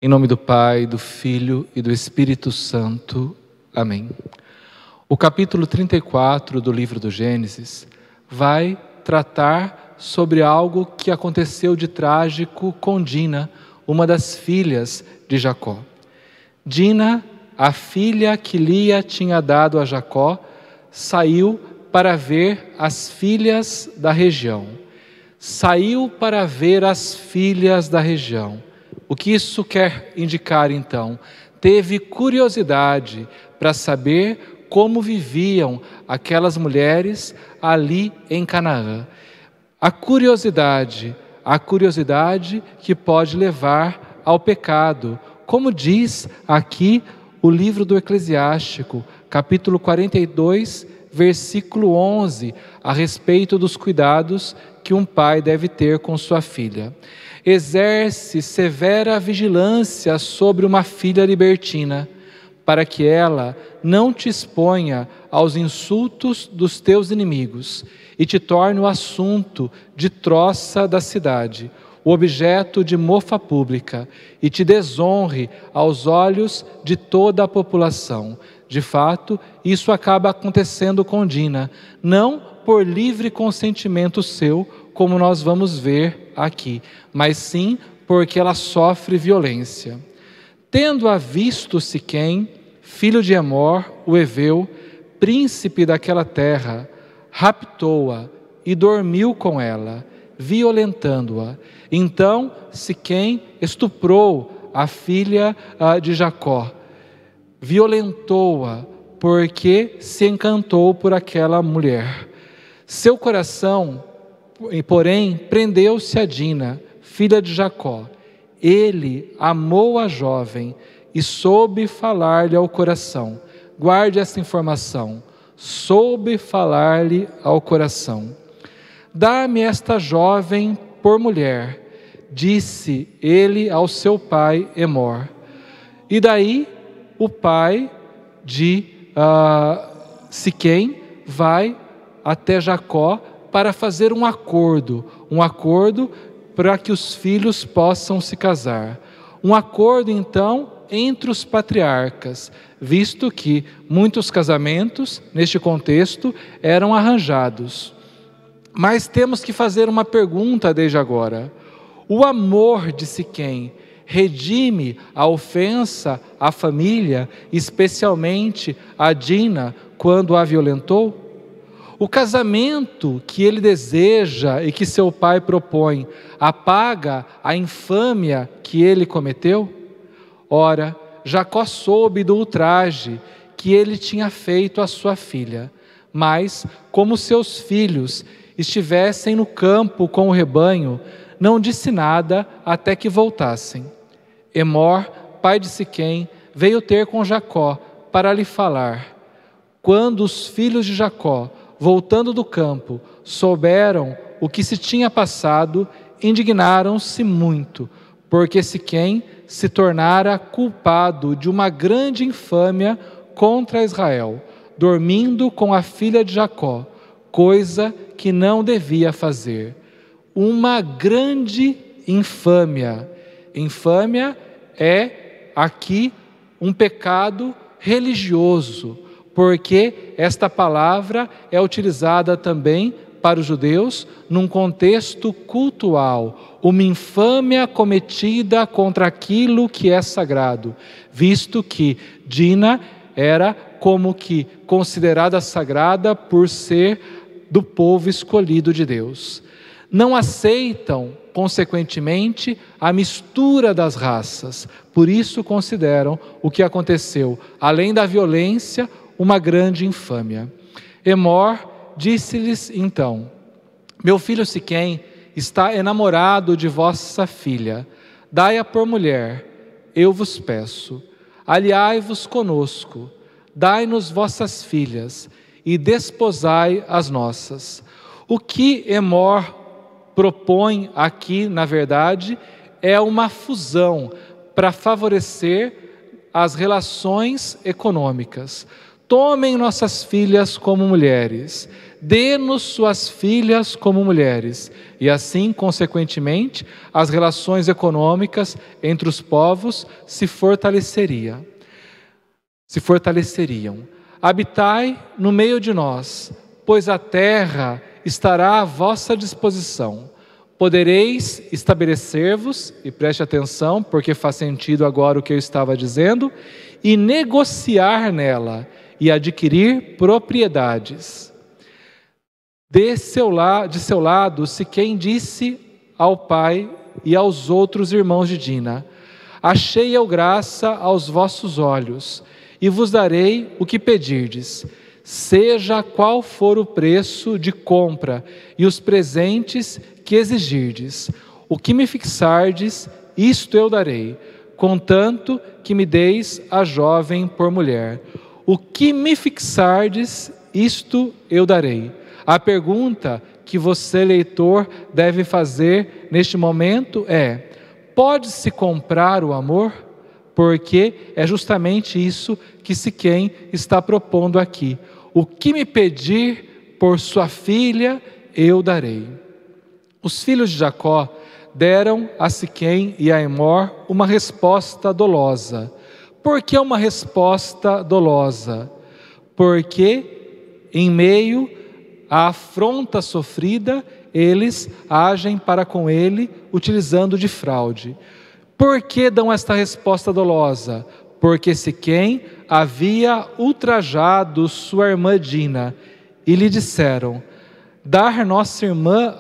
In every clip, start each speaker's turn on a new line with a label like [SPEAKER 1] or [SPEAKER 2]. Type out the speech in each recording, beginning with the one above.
[SPEAKER 1] Em nome do Pai, do Filho e do Espírito Santo. Amém. O capítulo 34 do livro do Gênesis vai tratar sobre algo que aconteceu de trágico com Dina, uma das filhas de Jacó. Dina, a filha que Lia tinha dado a Jacó, saiu para ver as filhas da região. Saiu para ver as filhas da região. O que isso quer indicar, então? Teve curiosidade para saber como viviam aquelas mulheres ali em Canaã. A curiosidade que pode levar ao pecado, como diz aqui o livro do Eclesiástico, capítulo 42, versículo 11, a respeito dos cuidados que um pai deve ter com sua filha. Exerce severa vigilância sobre uma filha libertina, para que ela não te exponha aos insultos dos teus inimigos e te torne o assunto de troça da cidade, o objeto de mofa pública, e te desonre aos olhos de toda a população. De fato, isso acaba acontecendo com Dina, não por livre consentimento seu, como nós vamos ver aqui, mas sim porque ela sofre violência. Tendo-a visto Siquém, filho de Emor, o heveu, príncipe daquela terra, raptou-a e dormiu com ela, violentando-a. Então Siquém estuprou a filha de Jacó, violentou-a, porque se encantou por aquela mulher. Seu coração, porém, prendeu-se a Dina, filha de Jacó. Ele amou a jovem e soube falar-lhe ao coração. Guarde essa informação. Soube falar-lhe ao coração. Dá-me esta jovem por mulher, disse ele ao seu pai Emor. E daí o pai de Siquém vai até Jacó para fazer um acordo para que os filhos possam se casar. Um acordo, então, entre os patriarcas, visto que muitos casamentos, neste contexto, eram arranjados. Mas temos que fazer uma pergunta desde agora. O amor de Siquém redime a ofensa à família, especialmente a Dina, quando a violentou? O casamento que ele deseja e que seu pai propõe apaga a infâmia que ele cometeu? Ora, Jacó soube do ultraje que ele tinha feito à sua filha, mas, como seus filhos estivessem no campo com o rebanho, não disse nada até que voltassem. Emor, pai de Siquém, veio ter com Jacó para lhe falar. Quando os filhos de Jacó, voltando do campo, souberam o que se tinha passado, indignaram-se muito, porque Siquém se tornara culpado de uma grande infâmia contra Israel, dormindo com a filha de Jacó, coisa que não devia fazer. Uma grande infâmia. Infâmia é aqui um pecado religioso, porque esta palavra é utilizada também para os judeus num contexto cultual, uma infâmia cometida contra aquilo que é sagrado, visto que Dina era como que considerada sagrada por ser do povo escolhido de Deus. Não aceitam, consequentemente, a mistura das raças, por isso consideram o que aconteceu, além da violência, uma grande infâmia. Emor disse-lhes então: meu filho Siquém está enamorado de vossa filha, dai-a por mulher, eu vos peço. Aliai-vos conosco, dai-nos vossas filhas e desposai as nossas. O que Emor propõe aqui, na verdade, é uma fusão para favorecer as relações econômicas. Tomem nossas filhas como mulheres, dê-nos suas filhas como mulheres, e assim, consequentemente, as relações econômicas entre os povos se fortaleceriam. Habitai no meio de nós, pois a terra estará à vossa disposição. Podereis estabelecer-vos, e preste atenção, porque faz sentido agora o que eu estava dizendo, e negociar nela, e adquirir propriedades. De seu lado, Siquém disse ao pai e aos outros irmãos de Dina: achei eu graça aos vossos olhos, e vos darei o que pedirdes, seja qual for o preço de compra e os presentes que exigirdes. O que me fixardes, isto eu darei, contanto que me deis a jovem por mulher. O que me fixardes, isto eu darei. A pergunta que você, leitor, deve fazer neste momento é: pode-se comprar o amor? Porque é justamente isso que Siquém está propondo aqui. O que me pedir por sua filha, eu darei. Os filhos de Jacó deram a Siquém e a Emor uma resposta dolosa. Por que uma resposta dolosa? Porque em meio à afronta sofrida, eles agem para com ele utilizando de fraude. Por que dão esta resposta dolosa? Porque Siquém havia ultrajado sua irmã Dina, e lhe disseram: dar nossa irmã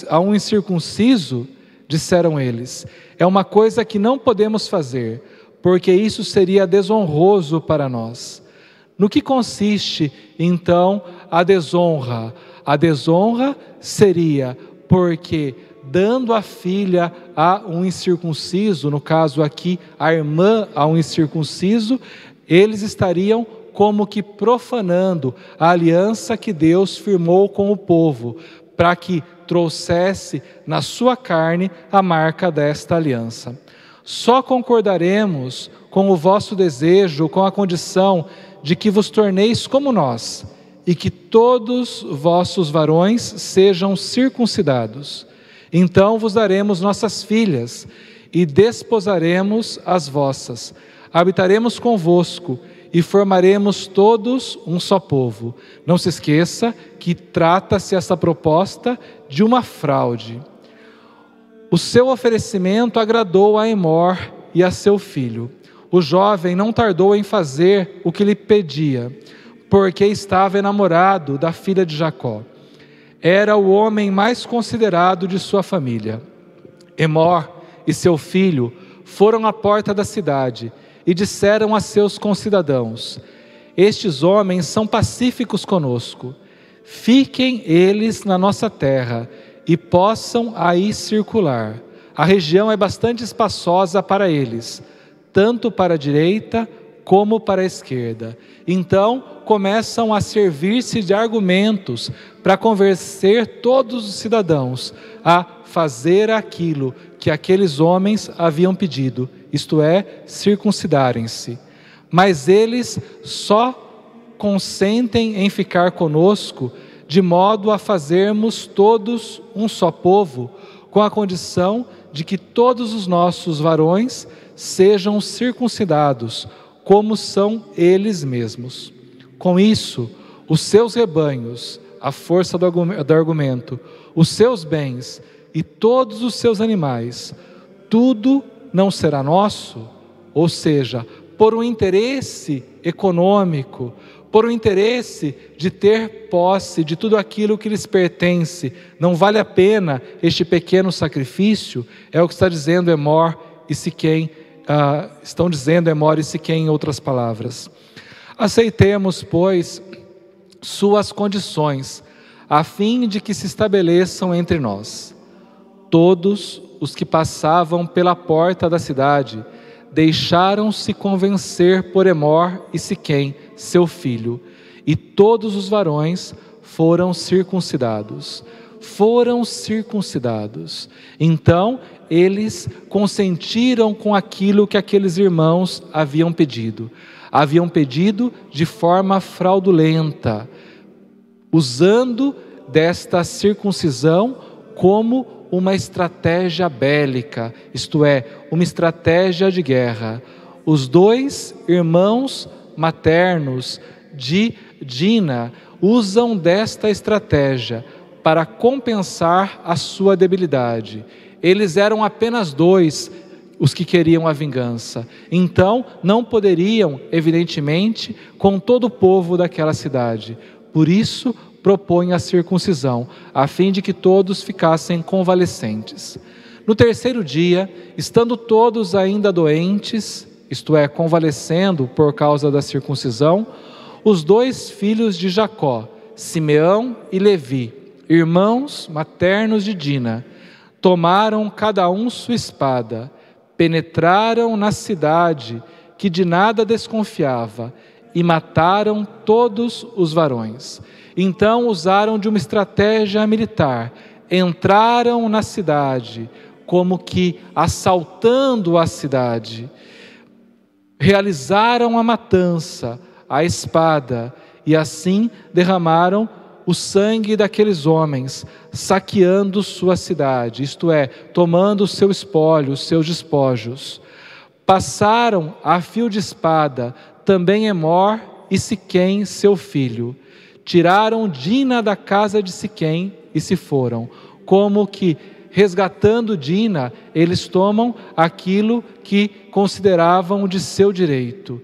[SPEAKER 1] a um incircunciso, disseram eles, é uma coisa que não podemos fazer, porque isso seria desonroso para nós. No que consiste, então, a desonra? A desonra seria porque, dando a filha a um incircunciso, no caso aqui, a irmã a um incircunciso, eles estariam como que profanando a aliança que Deus firmou com o povo, para que trouxesse na sua carne a marca desta aliança. Só concordaremos com o vosso desejo, com a condição de que vos torneis como nós, e que todos vossos varões sejam circuncidados. Então vos daremos nossas filhas, e desposaremos as vossas. Habitaremos convosco, e formaremos todos um só povo. Não se esqueça que trata-se essa proposta de uma fraude. O seu oferecimento agradou a Emor e a seu filho. O jovem não tardou em fazer o que lhe pedia, porque estava enamorado da filha de Jacó. Era o homem mais considerado de sua família. Emor e seu filho foram à porta da cidade e disseram a seus concidadãos: estes homens são pacíficos conosco. Fiquem eles na nossa terra e possam aí circular. A região é bastante espaçosa para eles, tanto para a direita como para a esquerda. Então começam a servir-se de argumentos para convencer todos os cidadãos a fazer aquilo que aqueles homens haviam pedido, isto é, circuncidarem-se. Mas eles só consentem em ficar conosco de modo a fazermos todos um só povo, com a condição de que todos os nossos varões sejam circuncidados, como são eles mesmos. Com isso, os seus rebanhos, a força do argumento, os seus bens e todos os seus animais, tudo não será nosso? Ou seja, por um interesse econômico, por um interesse de ter posse de tudo aquilo que lhes pertence, não vale a pena este pequeno sacrifício? É o que está dizendo Emor e Siquém, estão dizendo Emor e Siquém em outras palavras. Aceitemos, pois, suas condições, a fim de que se estabeleçam entre nós. Todos os que passavam pela porta da cidade deixaram-se convencer por Emor e Siquém, seu filho, e todos os varões foram circuncidados. Então eles consentiram com aquilo que aqueles irmãos haviam pedido. Haviam pedido de forma fraudulenta, usando desta circuncisão como uma estratégia bélica, isto é, uma estratégia de guerra. Os 2 irmãos maternos de Dina usam desta estratégia para compensar a sua debilidade. Eles eram apenas 2 os que queriam a vingança. Então, não poderiam, evidentemente, com todo o povo daquela cidade. Por isso, propõe a circuncisão, a fim de que todos ficassem convalescentes. No 3º dia, estando todos ainda doentes, isto é, convalescendo por causa da circuncisão, os 2 filhos de Jacó, Simeão e Levi, irmãos maternos de Dina, tomaram cada um sua espada, penetraram na cidade, que de nada desconfiava, e mataram todos os varões. Então usaram de uma estratégia militar, entraram na cidade, como que assaltando a cidade, realizaram a matança, a espada, e assim derramaram o sangue daqueles homens, saqueando sua cidade, isto é, tomando o seu espólio, os seus despojos. Passaram a fio de espada também Emor e Siquém, seu filho. Tiraram Dina da casa de Siquém e se foram. Como que, resgatando Dina, eles tomam aquilo que consideravam de seu direito.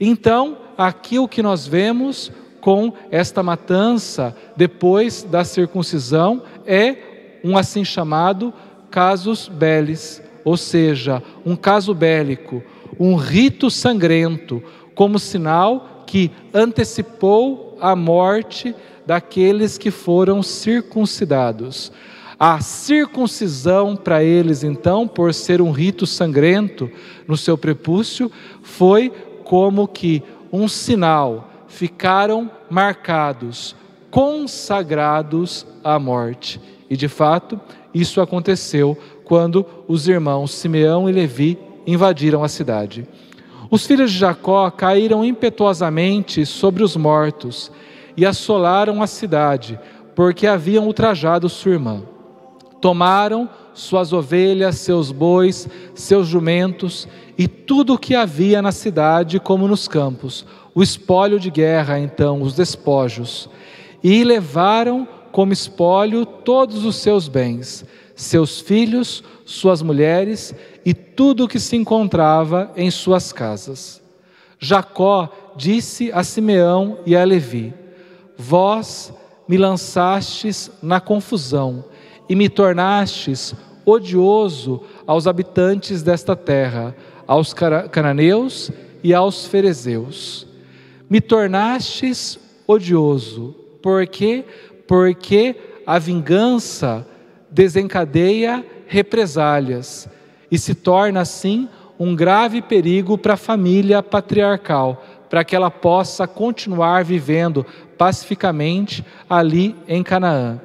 [SPEAKER 1] Então, aqui o que nós vemos com esta matança, depois da circuncisão, é um assim chamado casus bellis, ou seja, um caso bélico, um rito sangrento, como sinal que antecipou a morte daqueles que foram circuncidados. A circuncisão para eles, então, por ser um rito sangrento no seu prepúcio, foi como que um sinal. Ficaram marcados, consagrados à morte. E de fato, isso aconteceu quando os irmãos Simeão e Levi invadiram a cidade. Os filhos de Jacó caíram impetuosamente sobre os mortos e assolaram a cidade, porque haviam ultrajado sua irmã. Tomaram suas ovelhas, seus bois, seus jumentos e tudo o que havia na cidade como nos campos, o espólio de guerra, então, os despojos, e levaram como espólio todos os seus bens, seus filhos, suas mulheres e tudo o que se encontrava em suas casas. Jacó disse a Simeão e a Levi: vós me lançastes na confusão e me tornastes odioso aos habitantes desta terra, aos cananeus e aos ferezeus. Me tornastes odioso. Por quê? Porque a vingança desencadeia represálias e se torna assim um grave perigo para a família patriarcal, para que ela possa continuar vivendo pacificamente ali em Canaã.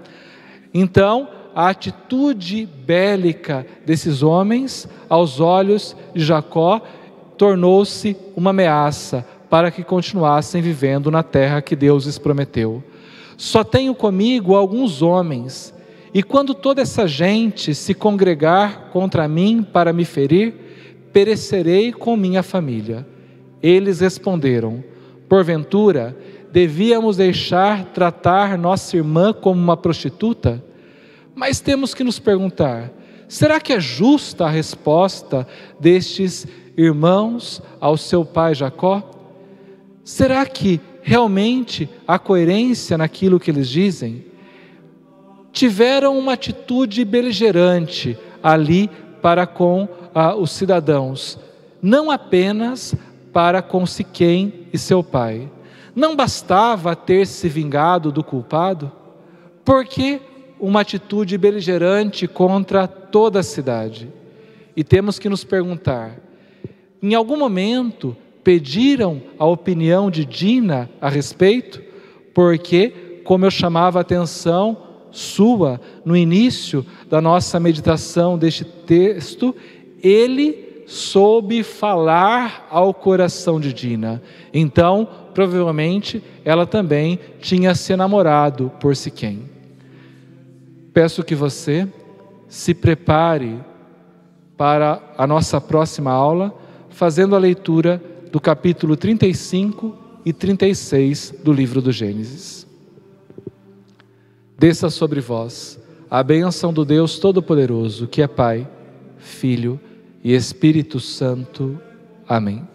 [SPEAKER 1] Então, a atitude bélica desses homens, aos olhos de Jacó, tornou-se uma ameaça para que continuassem vivendo na terra que Deus lhes prometeu. Só tenho comigo alguns homens, e quando toda essa gente se congregar contra mim para me ferir, perecerei com minha família. Eles responderam: porventura, devíamos deixar tratar nossa irmã como uma prostituta? Mas temos que nos perguntar, será que é justa a resposta destes irmãos ao seu pai Jacó? Será que realmente há coerência naquilo que eles dizem? Tiveram uma atitude beligerante ali para com os cidadãos, não apenas para com Siquém e seu pai. Não bastava ter se vingado do culpado? Por que uma atitude beligerante contra toda a cidade? E temos que nos perguntar, em algum momento pediram a opinião de Dina a respeito? Porque, como eu chamava a atenção sua no início da nossa meditação deste texto, ele soube falar ao coração de Dina. Então, provavelmente ela também tinha se namorado por Siquém. Peço que você se prepare para a nossa próxima aula, fazendo a leitura do capítulo 35 e 36 do livro do Gênesis. Desça sobre vós a bênção do Deus Todo-Poderoso, que é Pai, Filho e Espírito Santo. Amém.